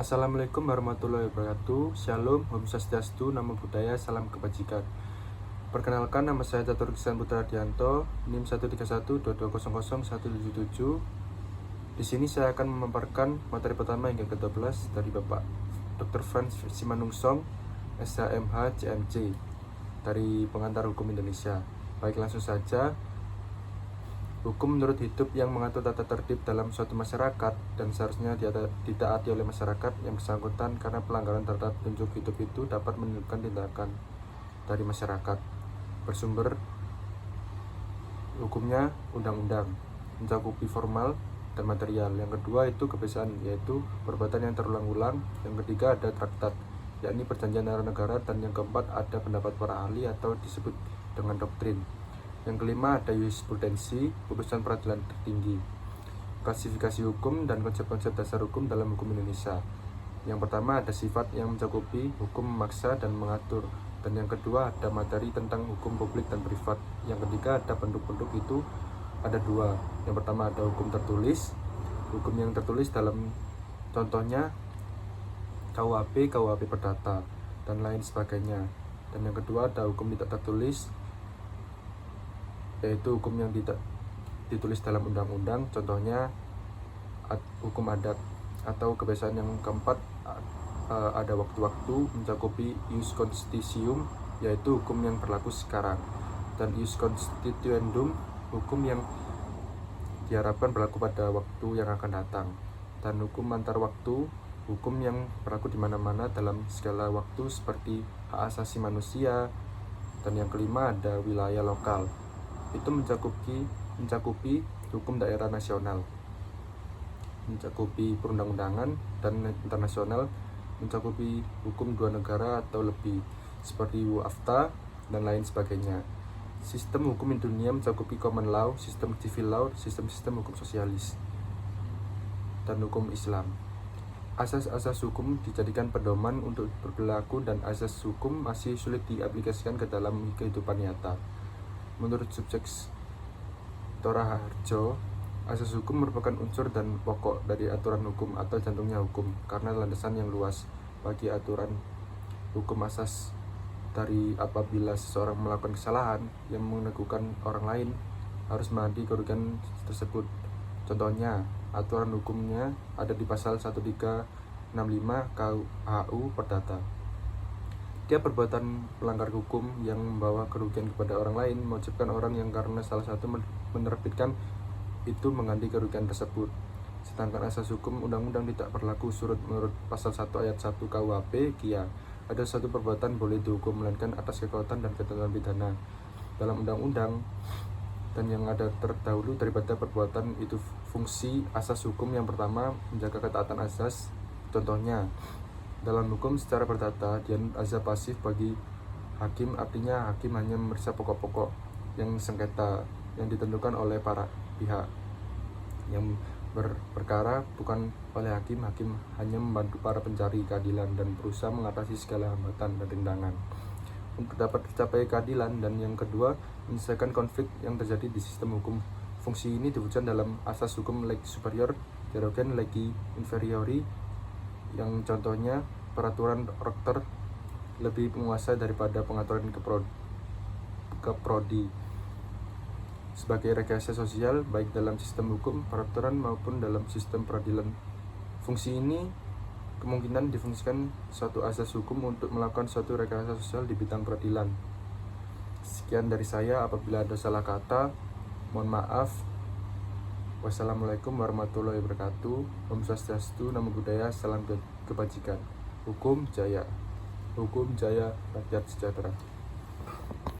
Assalamualaikum warahmatullahi wabarakatuh. Shalom, Om Swastiastu, Namo Buddhaya, Salam Kebajikan. Perkenalkan, nama saya Catur Kristian Putra Dianto, NIM 13122000177. Di sini saya akan memaparkan materi pertama hingga ke-12 dari Bapak Dr. Frans Simanungsong, SHMH CMC, dari Pengantar Hukum Indonesia. Baik, langsung saja. Hukum menurut hidup yang mengatur tata tertib dalam suatu masyarakat dan seharusnya ditaati oleh masyarakat yang bersangkutan karena pelanggaran terhadap petunjuk hidup itu dapat menimbulkan tindakan dari masyarakat. Bersumber hukumnya undang-undang, mencakupi formal dan material. Yang kedua itu kebiasaan, yaitu perbuatan yang terulang-ulang. Yang ketiga ada traktat, yakni perjanjian antar negara. Dan yang keempat ada pendapat para ahli atau disebut dengan doktrin. Yang kelima ada jurisprudensi, putusan peradilan tertinggi, klasifikasi hukum dan konsep-konsep dasar hukum dalam hukum Indonesia. Yang pertama ada sifat yang mencakupi hukum memaksa dan mengatur. Dan yang kedua ada materi tentang hukum publik dan privat. Yang ketiga ada bentuk-bentuk, itu ada dua. Yang pertama ada hukum tertulis, hukum yang tertulis dalam contohnya KUHP, KUHP Perdata, dan lain sebagainya. Dan yang kedua ada hukum tidak tertulis, yaitu hukum yang tidak ditulis dalam undang-undang, contohnya hukum adat. Atau kebiasaan yang keempat ada waktu-waktu, mencakupi ius constitutium, yaitu hukum yang berlaku sekarang, dan ius constituendum, hukum yang diharapkan berlaku pada waktu yang akan datang, dan hukum antar waktu, hukum yang berlaku di mana-mana dalam segala waktu seperti hak asasi manusia. Dan yang kelima ada wilayah lokal, itu mencakupi hukum daerah nasional, mencakupi perundang-undangan, dan internasional mencakupi hukum dua negara atau lebih seperti WAFTA dan lain sebagainya. Sistem hukum dunia mencakupi common law, sistem civil law, sistem hukum sosialis, dan hukum Islam. Asas-asas hukum dijadikan pedoman untuk berlaku, dan asas hukum masih sulit diaplikasikan ke dalam kehidupan nyata. Menurut subjek Tora Harjo, asas hukum merupakan unsur dan pokok dari aturan hukum atau jantungnya hukum, karena landasan yang luas bagi aturan hukum. Asas dari apabila seseorang melakukan kesalahan yang meneguhkan orang lain harus menghadapi kerugian tersebut. Contohnya, aturan hukumnya ada di pasal 1365 KUHU Perdata. Dia perbuatan pelanggar hukum yang membawa kerugian kepada orang lain, mewajibkan orang yang karena salah satu menerbitkan itu mengganti kerugian tersebut. Sedangkan asas hukum undang-undang tidak berlaku surut menurut pasal 1 ayat 1 KUHP Kia. Ada suatu perbuatan boleh dihukum melainkan atas kekuatan dan ketentuan pidana dalam undang-undang, dan yang ada terdahulu daripada perbuatan itu. Fungsi asas hukum yang pertama menjaga ketaatan asas. Contohnya, dalam hukum secara perdata dianut azab pasif bagi hakim, artinya hakim hanya memeriksa pokok-pokok yang sengketa yang ditentukan oleh para pihak yang berperkara, bukan oleh hakim. Hakim hanya membantu para pencari keadilan dan berusaha mengatasi segala hambatan dan rintangan untuk dapat tercapai keadilan. Dan yang kedua, menyelesaikan konflik yang terjadi di sistem hukum. Fungsi ini diwujudkan dalam asas hukum leg superior derogen legi inferiori, yang contohnya peraturan rektor lebih menguasai daripada pengaturan keprodi sebagai rekayasa sosial baik dalam sistem hukum peraturan maupun dalam sistem peradilan. Fungsi ini kemungkinan difungsikan suatu asas hukum untuk melakukan suatu rekayasa sosial di bidang peradilan. Sekian dari saya, apabila ada salah kata mohon maaf. Wassalamualaikum warahmatullahi wabarakatuh. Om Swastiastu, Namo Buddhaya, Salam Kebajikan. Hukum jaya, rakyat sejahtera.